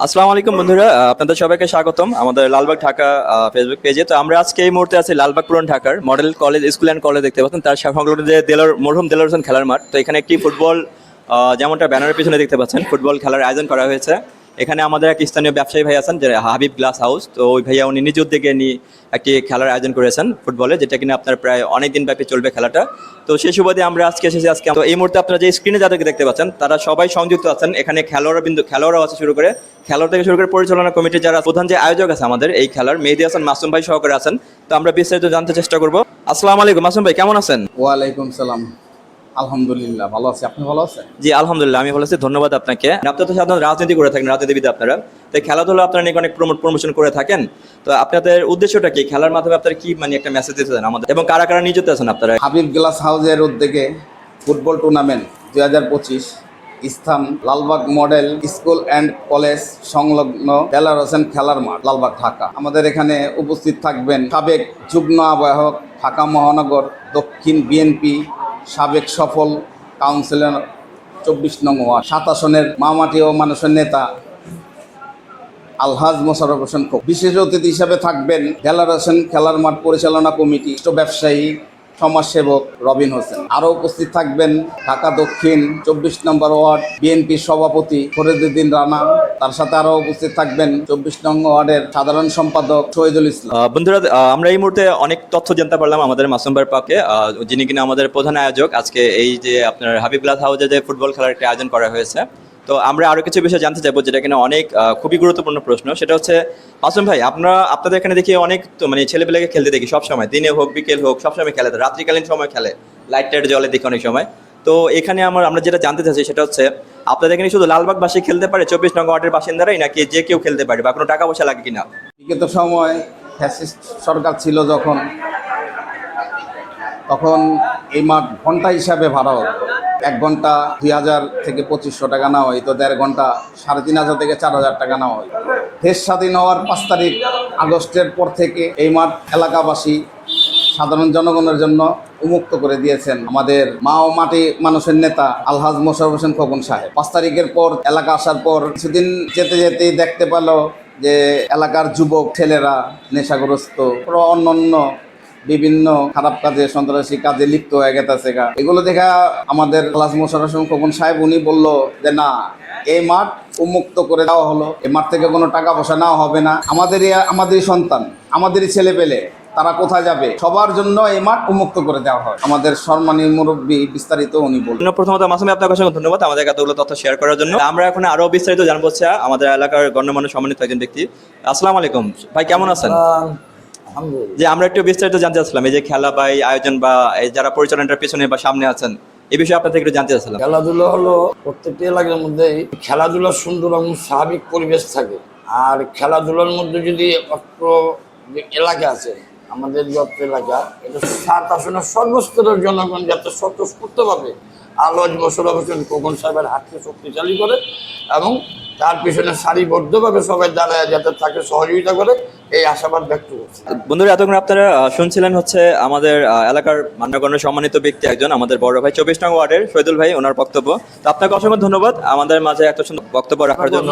আসসালামু আলাইকুম বন্ধুরা, আপনাদের সবাইকে স্বাগতম আমাদের লালবাগ ঢাকা ফেসবুক পেজে। তো আমরা আজকে এই মুহূর্তে আছি লালবাগ পুরান ঢাকার model college school and college দেখতে পাচ্ছেন, তার সংলগ্ন যে মরহুম দেলোয়ার হোসেন খেলার মাঠ। তো এখানে একটি ফুটবল যেমনটা ব্যানারের পিছনে দেখতে পাচ্ছেন, ফুটবল খেলার আয়োজন করা হয়েছে। এখানে আমাদের এক স্থানীয় ব্যবসায়ী ভাই আছেন, যে হাবিব গ্লাস হাউস। তো ওই ভাইয়া উনি নিজ উদ্যোগে নিয়ে একটি খেলার আয়োজন করেছেন ফুটবলে, যেটা কিনা আপনার প্রায় অনেক দিন ব্যাপী চলবে খেলাটা। তো সেই সুবাদে আমরা আজকে এসেছি। তো এই মুহূর্তে আপনারা যে স্ক্রিনে যাদেরকে দেখতে পাচ্ছেন তারা সবাই সংযুক্ত আছেন। এখানে খেলোয়াড়রাও আছে, শুরু করে খেলোয়াড় থেকে শুরু করে পরিচালনা কমিটির যারা প্রধান যে আয়োজক আছে আমাদের এই খেলার, মেহেদী হাসান মাসুম ভাই সহকারে আছেন। তো আমরা বিস্তারিত জানতে চেষ্টা করবো। আসসালামু আলাইকুম মাসুম ভাই, কেমন আছেন? ওয়ালাইকুম সালাম। আলহামদুলিল্লাহ ভালো আছি, আপনি ভালো আছেন? জি আলহামদুলিল্লাহ, আমি ভালো আছি, ধন্যবাদ আপনাকে। আপনারা তো সাধারণত রাজনীতি করে থাকেন, রাজনীতিবিদ আপনারা। তো খেলাধুলা আপনারা নিয়ে অনেক প্রমোশন করে থাকেন। তো আপনাদের উদ্দেশ্যটা কি? খেলার মাধ্যমে আপনারা কি একটা মেসেজ দিতে চান আমাদের, এবং কারা কারা নিযুক্ত আছেন আপনারা? হাবিব গ্লাস হাউসের উদ্যোগে ফুটবল টুর্নামেন্ট 2025, স্থান Lalbagh model school and college সংলগ্ন দেলোয়ার হোসেন খেলার মাঠ, লালবাগ, ঢাকা। আমাদের এখানে উপস্থিত থাকবেন সাবেক যুগ্ম আহ্বায়ক ঢাকা মহানগর দক্ষিণ বিএনপি, সাবেক সফল কাউন্সিলর 24 নং ওয়ার্ড, 7 আসনের মামাটি ও মানুষের নেতা আলহাজ মোশাররফ হোসেন খোকন। বিশেষ অতিথি হিসাবে থাকবেন দেলোয়ার হোসেন খেলার মাঠ পরিচালনা কমিটি ব্যবসায়ী সমাজসেবক রবিন হোসেন। আরও উপস্থিত থাকবেন ঢাকা দক্ষিণ 24 নম্বর ওয়ার্ড বিএনপির সভাপতি ফরিদুদ্দিন রানা। তার সাথে আরও উপস্থিত থাকবেন 24 নং ওয়ার্ডের সাধারণ সম্পাদক শহীদুল ইসলাম। বন্ধুরা, আমরা এই মুহূর্তে অনেক তথ্য জানতে পারলাম আমাদের মাসুম ভাইয়ের পাকে, যিনি কিনা আমাদের প্রধান আয়োজক আজকে এই যে আপনার হাবিব গ্লাস হাউসে যে ফুটবল খেলার একটা আয়োজন করা হয়েছে। তো আমরা আরো কিছু বিষয় জানতে চাইবো, যেটা কিনা অনেক খুবই গুরুত্বপূর্ণ প্রশ্ন। সেটা হচ্ছে মাসুম ভাই, আপনাদের এখানে দেখি অনেক তো ছেলেপেলেকে খেলতে দেখি সবসময়, দিনে হোক বিকেল হোক সবসময় খেলে, রাত্রিকালীন সময় খেলে, লাইট টাইট জলে দেখি অনেক সময়। তো এখানে আমরা যেটা জানতে চাচ্ছি সেটা হচ্ছে, আপনাদের এখানে শুধু লালবাগবাসী খেলতে পারে, 24 নং ওয়ার্ডের বাসিন্দারাই, নাকি যে কেউ খেলতে পারে, বা কোনো টাকা পয়সা লাগে কিনা? বিগত সময় ফ্যাসিস্ট সরকার ছিল তখন এই মাঠ ঘন্টা হিসাবে ভাড়া হতো। 1 ঘন্টা 2000 থেকে 2500 টাকা নেওয়া হইতো, 1.5 ঘন্টা 3500 থেকে 4000 টাকা নেওয়া হইতো। দেশ স্বাধীন হওয়ার 5 তারিখ আগস্টের পর থেকে এই মাঠ এলাকাবাসী সাধারণ জনগণের জন্য উন্মুক্ত করে দিয়েছেন আমাদের মা ও মাটি মানুষের নেতা আলহাজ মোশাররফ হোসেন খোকন সাহেব। 5 তারিখের পর এলাকা আসার পর কিছুদিন যেতে যেতেই দেখতে পেল যে এলাকার যুবক ছেলেরা নেশাগ্রস্ত, অন্যান্য বিভিন্ন খারাপ কাজে, সন্ত্রাসী কাজে লিপ্ত হয়ে গেছে। এগুলো দেখা আমাদের আলহাজ মোশাররফ হোসেন খোকন সাহেব উনি বলল যে না, এই মাঠ উন্মুক্ত করে দেওয়া হলো, এই মাঠ থেকে কোনো টাকা পয়সা নেওয়া হবে না। আমাদেরই সন্তান, আমাদেরই ছেলে পেলে, তারা কোথায় যাবে? সবার জন্য এই মাঠ উন্মুক্ত করে দেওয়া হয়। আমাদের সম্মানীয় মুরব্বী বিস্তারিত উনি বললেন। প্রথমত মাসুম, আপনার অসংখ্য ধন্যবাদ আমাদের এতগুলো তথ্য শেয়ার করার জন্য। আমরা এখন আরো বিস্তারিত জানবো আমাদের এলাকার গণ্যমান্য সম্মানিত একজন ব্যক্তি। আসসালামু আলাইকুম ভাই, কেমন আছেন? যে আমরা একটু বিস্তারিত জানতে চাচ্ছিলাম, এই যে খেলা বা এই আয়োজন বা এই যারা পরিচালনার পেছনে বা সামনে আছেন, এই বিষয়ে আপনাদের একটু জানতে চাচ্ছিলাম। খেলাধুলা হলো প্রত্যেকটি এলাকার মধ্যে খেলাধুলার সুন্দর এবং স্বাভাবিক পরিবেশ থাকে। আর খেলাধুলার মধ্যে যদি অত্র যে এলাকা আছে, আমাদের যত এলাকা, এটা 7 আসনের সর্বস্তরের জনগণ যাতে স্বতঃস্ফূর্তভাবে আলহাজ মোশাররফ হোসেন খোকন সাহেবের হাতকে শক্তিশালী করে এবং তার পিছনে সারিবদ্ধভাবে সবাই দাঁড়ায় যাতে তাকে সহযোগিতা করে, এই আশাবাদ ব্যক্ত করছে। বন্ধুরা, এতক্ষণ আপনারা শুনছিলেন আমাদের এলাকার মান্যগণ্য সম্মানিত ব্যক্তি একজন, আমাদের বড় ভাই 24 নং ওয়ার্ডের শহীদুল ভাই, ওনার বক্তব্য। তো আপনাকে অসংখ্য ধন্যবাদ আমাদের মাঝে এত সুন্দর বক্তব্য রাখার জন্য।